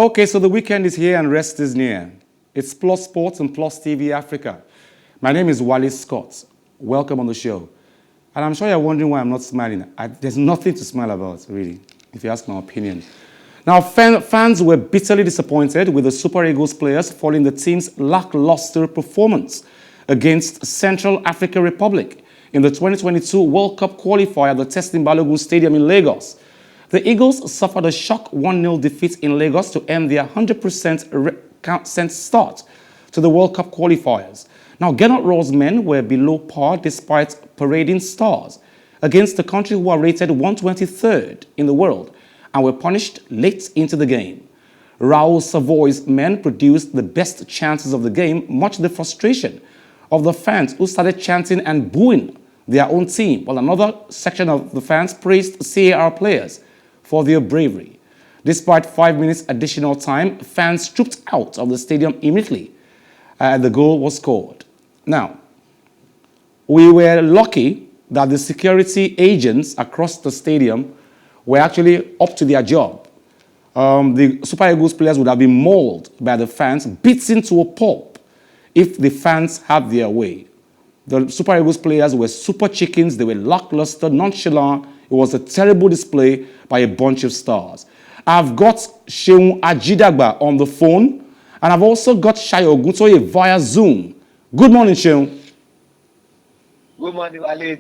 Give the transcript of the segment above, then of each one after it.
Okay, so the weekend is here and rest is near. It's Plus Sports and Plus TV Africa. My name is Wale Scott. Welcome on the show. And I'm sure you're wondering why I'm not smiling. There's nothing to smile about, really, if you ask my opinion. Now, fans were bitterly disappointed with the Super Eagles players following the team's lackluster performance against Central African Republic in the 2022 World Cup qualifier at the Teslim Balogun Stadium in Lagos. The Eagles suffered a shock 1-0 defeat in Lagos to end their 100% start to the World Cup qualifiers. Now, Gernot Rohr's men were below par despite parading stars against the country who are rated 123rd in the world and were punished late into the game. Raul Savoy's men produced the best chances of the game, much to the frustration of the fans who started chanting and booing their own team, while another section of the fans praised CAR players for their bravery. Despite 5 minutes additional time, fans trooped out of the stadium immediately. The goal was scored. Now, we were lucky that the security agents across the stadium were actually up to their job. The Super Eagles players would have been mauled by the fans, beaten to a pulp, if the fans had their way. The Super Eagles players were super chickens, they were lackluster, nonchalant. It was a terrible display by a bunch of stars. I've got Seun Ajidagba on the phone, and I've also got Shayo Oguntoye via Zoom. Good morning, Seun. Good morning, Wale.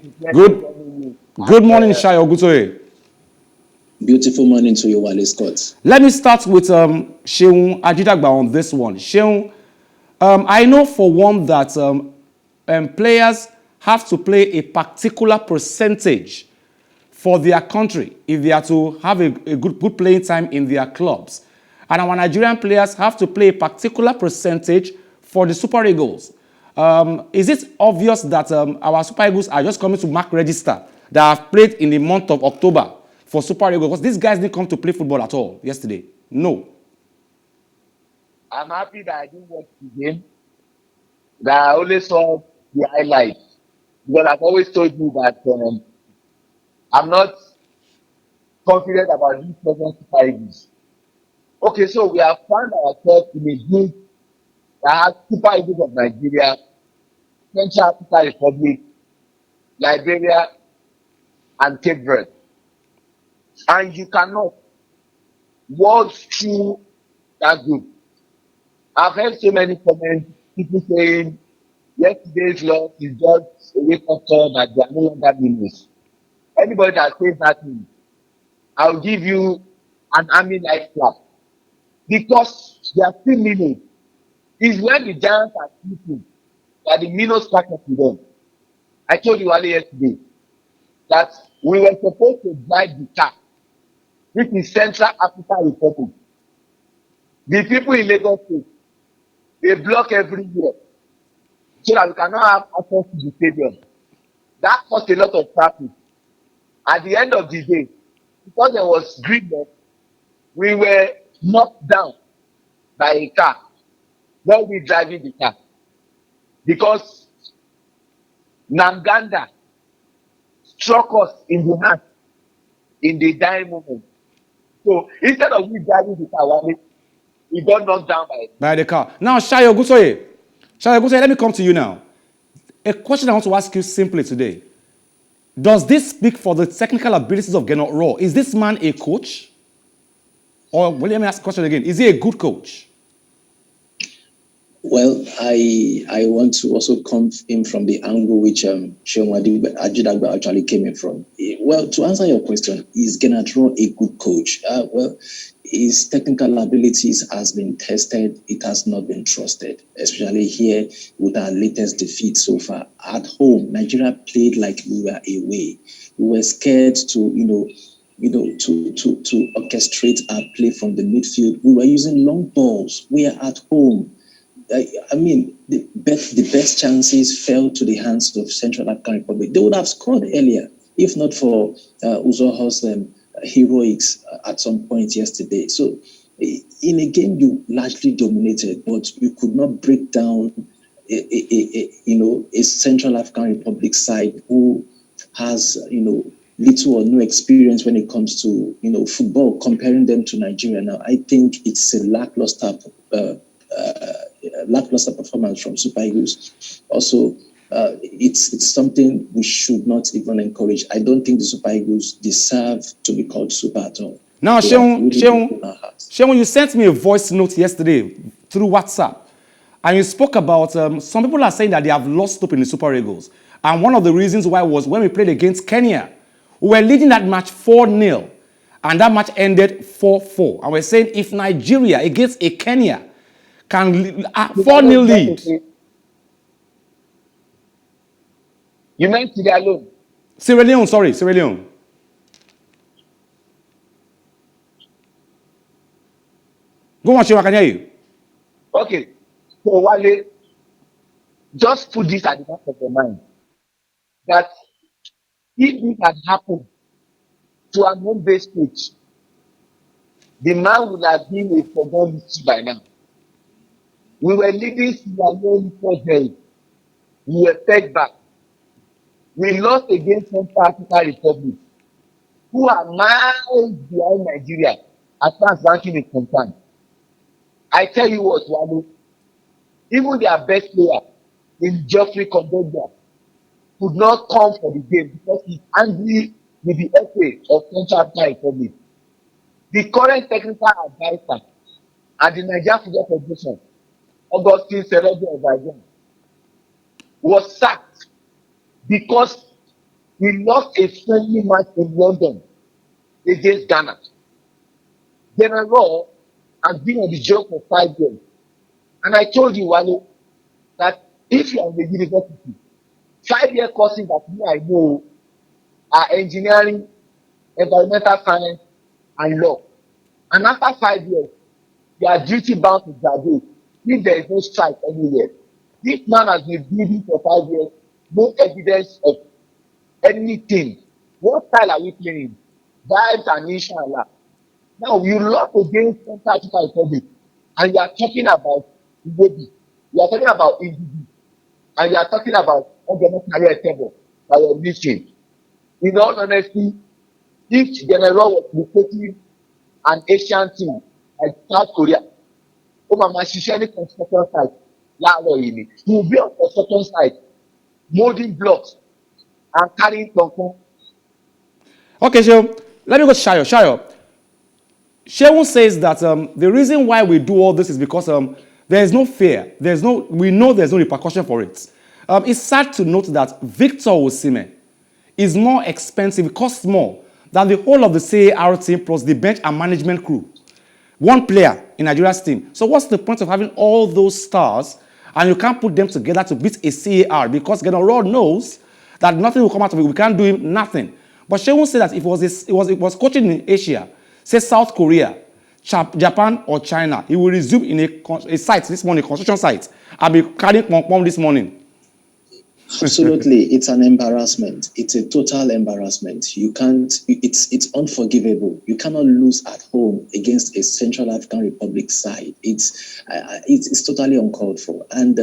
Good morning, Shayo Oguntoye. Beautiful morning to you, Wale Scott. Let me start with Seun Ajidagba on this one. Seun, I know for one that players have to play a particular percentage for their country if they are to have a good playing time in their clubs. And our Nigerian players have to play a particular percentage for the Super Eagles. Is it obvious that our Super Eagles are just coming to mark register that have played in the month of October for Super Eagles? Because these guys didn't come to play football at all yesterday. No. I'm happy that I didn't watch the game, that I only saw the highlights. Because I've always told you that I'm not confident about these present Super Eagles. Okay, so we have found ourselves in a group that has Super Eagles of Nigeria, Central African Republic, Liberia, and Cape Verde. And you cannot walk through that group. I've heard so many comments, people saying yesterday's loss is just a wake-up call that they are no longer winners. Anybody that says that thing, I'll give you an army-like clap. Because they are still winning. It's when the giants are sleeping that the minnows catch up to them. I told you earlier yesterday that we were supposed to drive the car, which is Central African Republic. The people in Lagos State, they block everywhere so that we cannot have access to the stadium. That caused a lot of traffic. At the end of the day, because there was greenness, we were knocked down by a car while we driving the car. Because Nanganda struck us in the hand in the dying moment. So instead of we driving the car, we got knocked down by the car. Now, Shayo Oguntoye, let me come to you now. A question I want to ask you simply today. Does this speak for the technical abilities of Gernot Rohr? Is this man a coach? Or let me ask the question again. Is he a good coach? Well, I want to also come in from the angle which Seun Ajidagba actually came in from. Well, to answer your question, is Gernot Rohr a good coach? Well, his technical abilities has been tested. It has not been trusted, especially here with our latest defeat so far. At home, Nigeria played like we were away. We were scared to, to orchestrate our play from the midfield. We were using long balls. We are at home. I mean, the best chances fell to the hands of Central African Republic. They would have scored earlier, if not for Uzoho's heroics at some point yesterday. So, in a game you largely dominated, but you could not break down a Central African Republic side who has little or no experience when it comes to football, comparing them to Nigeria now, I think it's a lackluster performance from Super Eagles. Also, it's something we should not even encourage. I don't think the Super Eagles deserve to be called Super at all. Now, Seun, you sent me a voice note yesterday through WhatsApp, and you spoke about some people are saying that they have lost hope in the Super Eagles. And one of the reasons why was when we played against Kenya. We were leading that match 4-0, and that match ended 4-4. And we're saying if Nigeria against a Kenya can 4-0 lead. You meant Sierra Leone? Sierra Leone, sorry, Sierra Leone. Go on, Shewa, I can hear you. Okay. So, Wale, just put this at the back of your mind. That if this had happened to a home-based coach, the man would have been a forgotten history by now. We were leading Sierra Leone 4-0. We were pegged back. We lost against Central African Republic, who are miles behind Nigeria as far as ranking is concerned. I tell you what, Wale, even their best player in Geoffrey Kondogbia could not come for the game because he's angry with the FA of Central African Republic. The current technical advisor at the Nigerian Football Federation, Augustine Seredo Obajan, was sacked because he lost a friendly match in London against Ghana. General Raw has been on the job for 5 years. And I told you, Wale, that if you are in the university, 5-year courses that I know are engineering, environmental science, and law. And after 5 years, you are duty bound to graduate if there is no strike anywhere. This man has been bleeding for 5 years, no evidence of anything. What style are we playing? Vibes and inshallah. Now you lost against Central African Republic, and you are talking about Iwobi. You are talking about Indicted, and you are talking about Organic Career Table by your mission. In all honesty, if General was recruiting an Asian team like South Korea, any construction site, he will be on construction site, molding blocks and carrying something. Okay, so let me go to Shayo. Shayo. Seun says that the reason why we do all this is because there is no fear. We know there's no repercussion for it. It's sad to note that Victor Osimhen is more expensive, it costs more than the whole of the CAR team plus the bench and management crew. One player in Nigeria's team. So what's the point of having all those stars and you can't put them together to beat a CAR because General knows that nothing will come out of it. We can't do him nothing. But Seun said that if it was coaching in Asia, say South Korea, Japan or China, he will resume in a site this morning, construction site. I'll be carrying pom-pom this morning. Absolutely, it's an embarrassment. It's a total embarrassment. You can't. It's unforgivable. You cannot lose at home against a Central African Republic side. It's totally uncalled for. And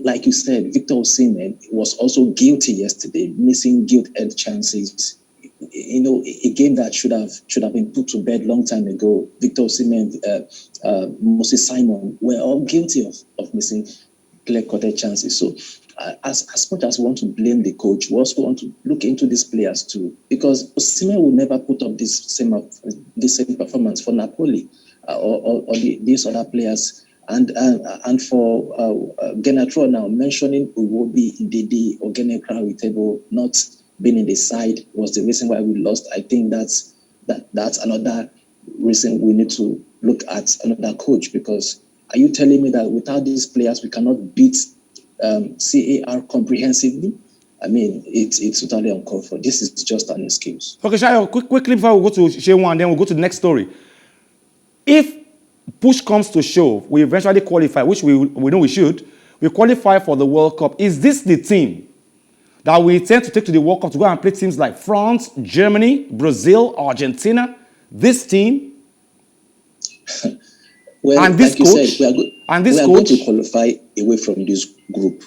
like you said, Victor Osimhen was also guilty yesterday, missing gilt-edged chances. A game that should have been put to bed long time ago. Victor Osimhen, Moses Simon were all guilty of missing clear-cutted chances. So as much as we want to blame the coach, we also want to look into these players too, because Osimhen will never put up this same performance for Napoli or these other players. And for Genatro now mentioning Iwobi, Ndidi, or Genekra table not being in the side was the reason why we lost. I think that's another reason we need to look at another coach, because are you telling me that without these players we cannot beat CAR comprehensively? I mean, it's totally uncalled for. This is just an excuse. Okay, Shayo, quickly before we go to Seun and then we'll go to the next story. If push comes to shove, we eventually qualify, which we know we should. We qualify for the World Cup. Is this the team that we intend to take to the World Cup to go and play teams like France, Germany, Brazil, Argentina? This team? Well, and this like coach? You said, we are going to qualify away from this group.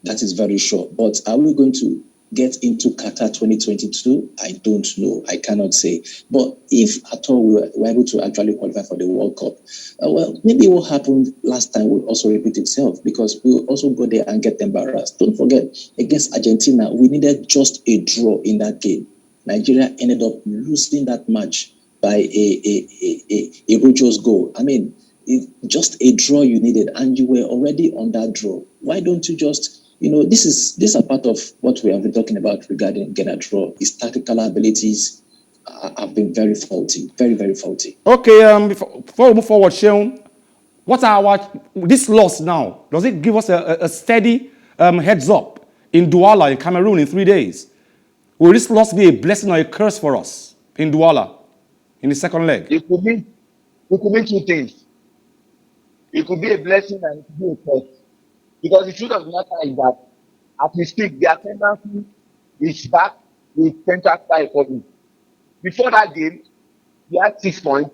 That is very sure. But are we going to get into Qatar 2022? I don't know. I cannot say. But if at all we were able to actually qualify for the World Cup, well, maybe what happened last time will also repeat itself, because we'll also go there and get embarrassed. Don't forget, against Argentina, we needed just a draw in that game. Nigeria ended up losing that match by a Rojo's goal. I mean, just a draw you needed, and you were already on that draw. Why don't you just, this are part of what we have been talking about regarding get a draw. His tactical abilities have been very faulty, very, very faulty. Okay, before we move forward, Seun, what are this loss now? Does it give us a steady heads up in Douala, in Cameroon, in 3 days? Will this loss be a blessing or a curse for us in Douala, in the second leg? It could mean two things. It could be a blessing and it could be a curse. Because the truth of the matter is that, as we speak, the ascendancy is back with Central Africa Republic. Before that game, we had 6 points.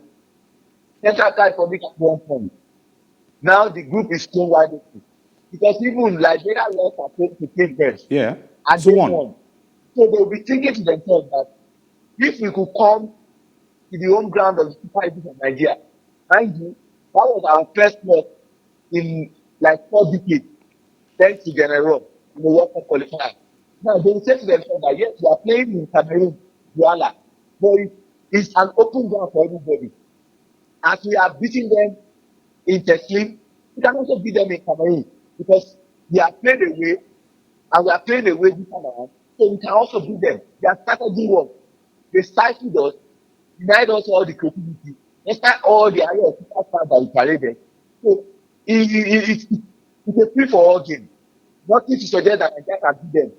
Central Africa Republic had 1 point. Now the group is still wide open. Because even Liberia lost at home to Cape Verde. Yeah. And So they on. won. So they'll be thinking to themselves that if we could come to the home ground of the Super Eagles of Nigeria, mind you, that was our first loss in like 4 decades, thanks to General in the World Cup qualifier. Now they will say to themselves that yes, we are playing in Cameroon, Douala, but it's an open ground for everybody. As we are beating them in Teslim, we can also beat them in Cameroon, because we are playing away and we are playing away this time around, so we can also beat them. Their strategy was they stifled us, denied us all the creativity, despite all the area of super that we paraded. So it's a free for all game. Nothing to suggest that Nigeria can beat them.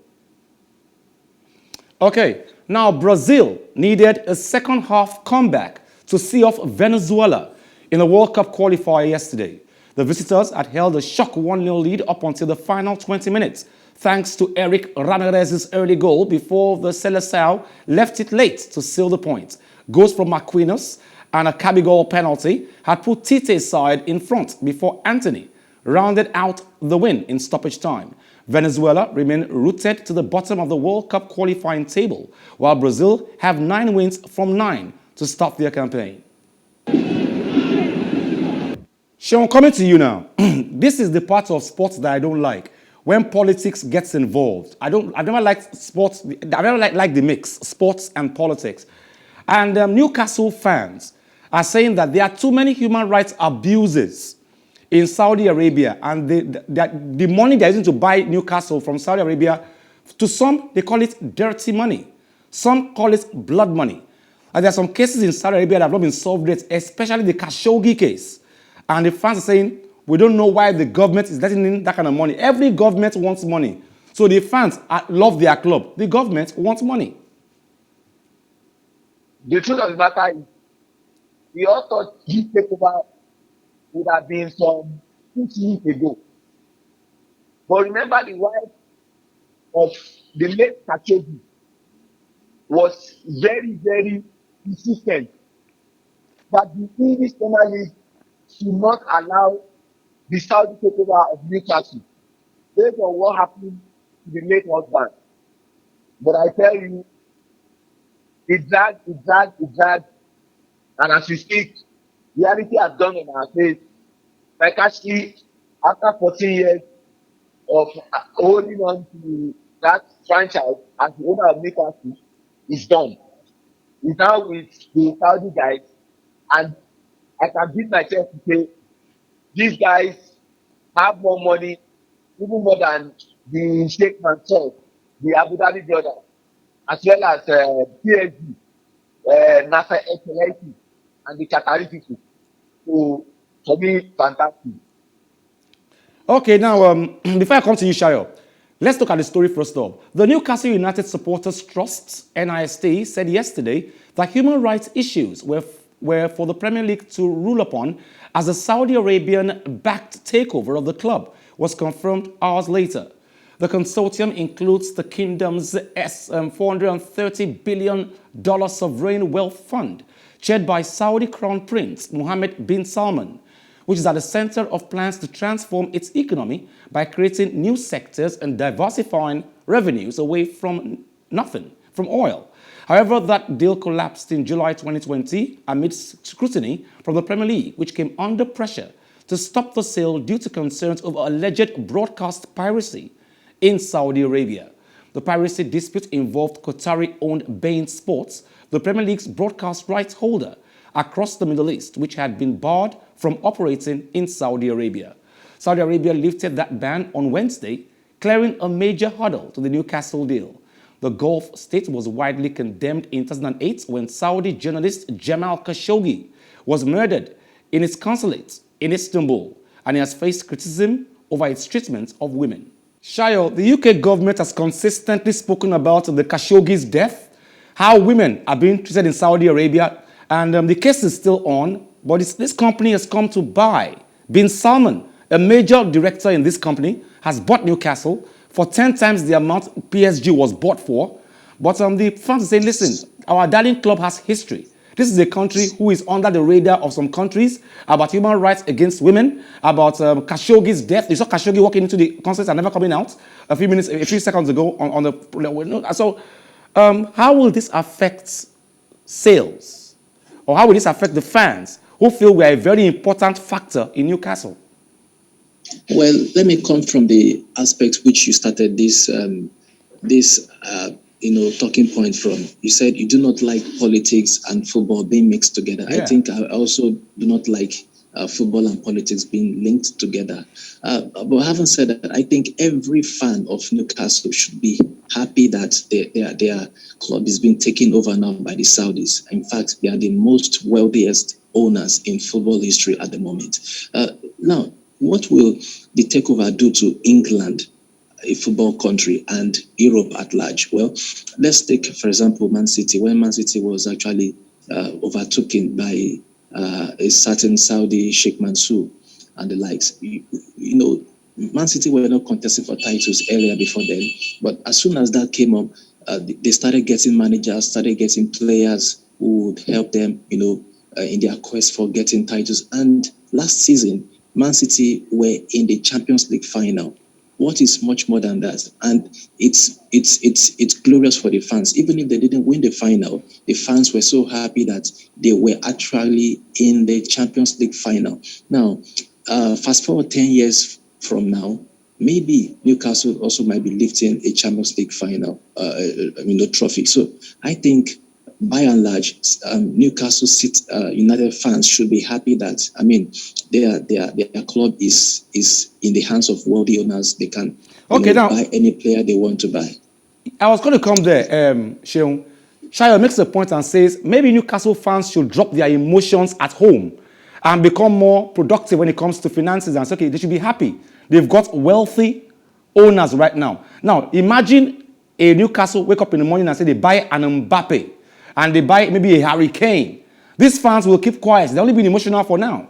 Okay, now Brazil needed a second half comeback to see off Venezuela in the World Cup qualifier yesterday. The visitors had held a shock 1-0 lead up until the final 20 minutes, thanks to Eric Ramirez's early goal before the Seleção left it late to seal the point. Goals from Marquinhos and a Cabigol penalty had put Tite's side in front before Anthony rounded out the win in stoppage time. Venezuela remain rooted to the bottom of the World Cup qualifying table, while Brazil have 9 wins from 9 to start their campaign. Sean, coming to you now. This is the part of sports that I don't like. When politics gets involved. I've never liked sports. I've never liked the mix, sports and politics. And Newcastle fans are saying that there are too many human rights abuses in Saudi Arabia, and the money they're using to buy Newcastle from Saudi Arabia, to some, they call it dirty money. Some call it blood money. And there are some cases in Saudi Arabia that have not been solved yet, especially the Khashoggi case. And the fans are saying, we don't know why the government is letting in that kind of money. Every government wants money. So the fans love their club. The government wants money. The truth of the matter is, we all thought this takeover would have been some 6 years ago. But remember, the wife of the late Khashoggi was very, very insistent that the English journalists should not allow the Saudi takeover of Newcastle based on what happened to the late husband. But I tell you, it dragged, and as we speak, reality has dawned on our face. Like actually, after 14 years of holding on to that franchise as the owner of Newcastle, is done. He's now with the Saudi guys, and I can beat myself to say these guys have more money, even more than the Sheikh Mansour, the Abu Dhabi brother, as well as PSG, Nasser El-Khelaifi, and the Qatari people. So, for me, fantastic. Okay, now, before I come to you, Shayo, let's look at the story first off. The Newcastle United Supporters Trust, NIST, said yesterday that human rights issues were for the Premier League to rule upon as the Saudi Arabian-backed takeover of the club was confirmed hours later. The consortium includes the kingdom's $430 billion sovereign wealth fund, chaired by Saudi Crown Prince Mohammed bin Salman, which is at the center of plans to transform its economy by creating new sectors and diversifying revenues away from nothing, from oil. However, that deal collapsed in July 2020 amidst scrutiny from the Premier League, which came under pressure to stop the sale due to concerns over alleged broadcast piracy in Saudi Arabia. The piracy dispute involved Qatari-owned Bein Sports, the Premier League's broadcast rights holder across the Middle East, which had been barred from operating in Saudi Arabia. Saudi Arabia lifted that ban on Wednesday, clearing a major hurdle to the Newcastle deal. The Gulf state was widely condemned in 2008 when Saudi journalist Jamal Khashoggi was murdered in its consulate in Istanbul, and he has faced criticism over its treatment of women. Shayo, the UK government has consistently spoken about the Khashoggi's death, how women are being treated in Saudi Arabia, and the case is still on, but this company has come to buy. Bin Salman, a major director in this company, has bought Newcastle for 10 times the amount PSG was bought for. But the fans say, listen, our darling club has history. This is a country who is under the radar of some countries about human rights against women, about Khashoggi's death. You saw Khashoggi walking into the concert and never coming out a few seconds ago on the. So, how will this affect sales, or how will this affect the fans who feel we are a very important factor in Newcastle? Well, let me come from the aspect which you started this talking point from. You said you do not like politics and football being mixed together. Yeah. I think I also do not like football and politics being linked together. But having said that, I think every fan of Newcastle should be happy that their club is being taken over now by the Saudis. In fact, they are the most wealthiest owners in football history at the moment. Now, what will the takeover do to England, a football country, and Europe at large? Well, let's take, for example, Man City. When Man City was actually overtaken by a certain Saudi Sheikh Mansour and the likes, Man City were not contesting for titles earlier before then, but as soon as that came up, they started getting managers, started getting players who would help them, in their quest for getting titles. And last season, Man City were in the Champions League final. What is much more than that? And it's glorious for the fans. Even if they didn't win the final, the fans were so happy that they were actually in the Champions League final. Now, fast forward 10 years from now, maybe Newcastle also might be lifting a Champions League final, trophy. So I think, by and large, Newcastle United fans should be happy that their club is in the hands of wealthy owners. They can buy any player they want to buy. I was going to come there, Seun. Shayo makes a point and says maybe Newcastle fans should drop their emotions at home and become more productive when it comes to finances. And say, okay, they should be happy. They've got wealthy owners right now. Now, imagine a Newcastle wake up in the morning and say they buy an Mbappe and they buy maybe a Harry Kane. These fans will keep quiet. They're only being emotional for now.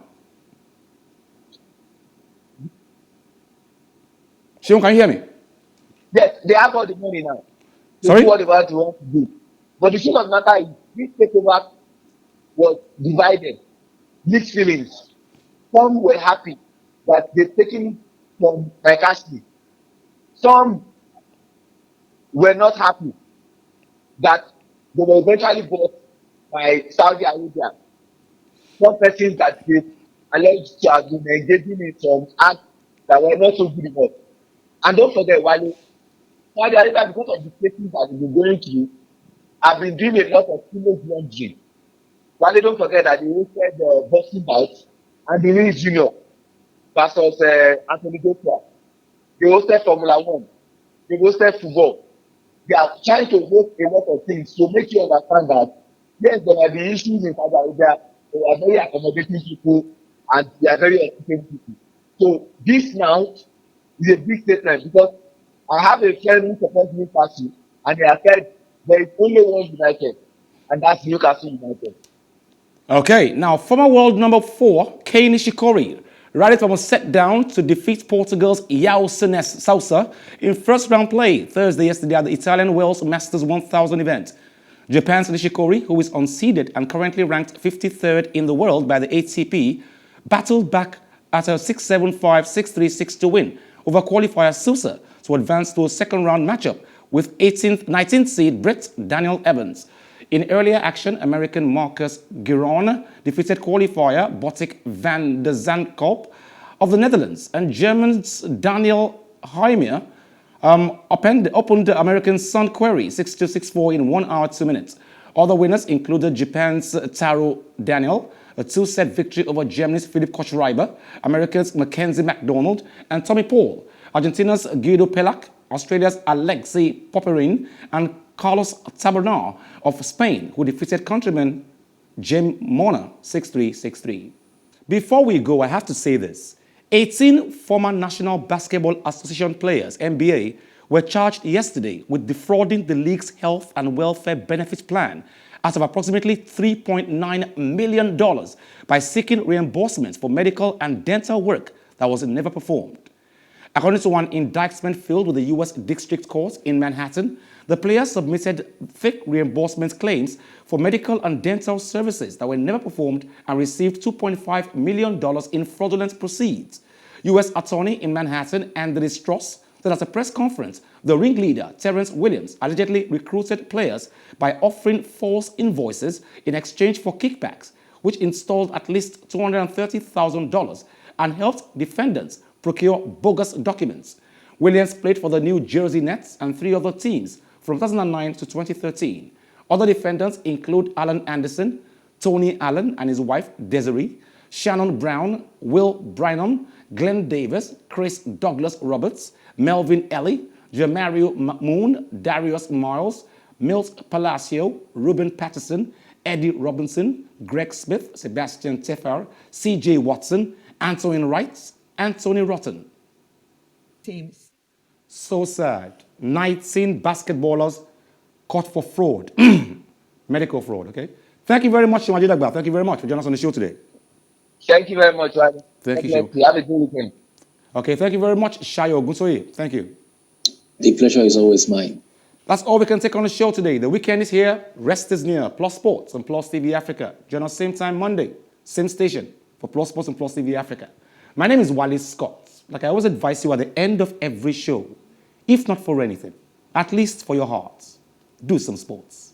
Seun, can you hear me? Yes, they have all the money now. Sorry? Do whatever they want to do. But the thing of the matter is, this takeover was divided. Mixed feelings. Some were happy that they've taken from Mike Ashley. Some were not happy that they were eventually bought by Saudi Arabia. Some persons that they alleged to have been engaging in some acts that were not so good enough. And don't forget, Wale, Saudi Arabia, because of the cases that they've been going through, have been doing a lot of teenage laundering. Wale, don't forget that they hosted boxing bouts and the Lewis Junior versus Anthony Joshua. They hosted Formula One. They hosted football. They are trying to host a lot of things to make you understand that yes, there might be issues in Saudi Arabia. They are very accommodating people and they are very efficient people. So this now is a big statement because I have a friend who supports Newcastle and they have said there is only one United, and that's Newcastle United. Okay, now former world number 4, Nishikori, rallied from a set down to defeat Portugal's Sousa in first-round play Thursday yesterday at the Italian Wells Masters 1000 event. Japan's Nishikori, who is unseeded and currently ranked 53rd in the world by the ATP, battled back at a 6-7-5, 6-3, 6 to win, over qualifier Sousa to advance to a second-round matchup with 19th seed Brett Daniel Evans. In earlier action, American Marcus Giron defeated qualifier Botic van de Zandkorp of the Netherlands, and German's Daniel Heimer opened the American Sun Query 6-2, 6-4 in 1 hour 2 minutes. Other winners included Japan's Taro Daniel, a 2-set victory over Germany's Philipp Kochreiber, America's Mackenzie McDonald, and Tommy Paul, Argentina's Guido Pelac, Australia's Alexei Popperin, and Carlos Tabernar of Spain, who defeated countryman Jim Mona 6-3, 6-3. Before we go, I have to say this. 18 former National Basketball Association players, NBA, were charged yesterday with defrauding the league's health and welfare benefit plan out of approximately $3.9 million by seeking reimbursements for medical and dental work that was never performed. According to an indictment filed with the U.S. District Court in Manhattan, the players submitted fake reimbursement claims for medical and dental services that were never performed and received $2.5 million in fraudulent proceeds. U.S. Attorney in Manhattan, Anthony Strauss, said at a press conference, the ringleader, Terrence Williams, allegedly recruited players by offering false invoices in exchange for kickbacks, which installed at least $230,000 and helped defendants procure bogus documents. Williams played for the New Jersey Nets and 3 other teams from 2009 to 2013. Other defendants include Alan Anderson, Tony Allen and his wife Desiree, Shannon Brown, Will Brynum, Glenn Davis, Chris Douglas Roberts, Melvin Ellie, Jamario Moon, Darius Miles, Milt Palacio, Ruben Patterson, Eddie Robinson, Greg Smith, Sebastian Teffer, C.J. Watson, Anthony Wright, Anthony Rotten. Teams. So sad. 19 basketballers caught for fraud. Medical fraud, okay? Thank you very much, Seun Ajidagba. Thank you very much for joining us on the show today. Thank you very much, Wally. Thank you, Seun. Have a good weekend. Okay, thank you very much, Shayo Ogunsoye. Thank you. The pleasure is always mine. That's all we can take on the show today. The weekend is here. Rest is near. Plus Sports and Plus TV Africa. Join us same time Monday, same station for Plus Sports and Plus TV Africa. My name is Wally Scott. Like I always advise you at the end of every show, if not for anything, at least for your hearts, do some sports.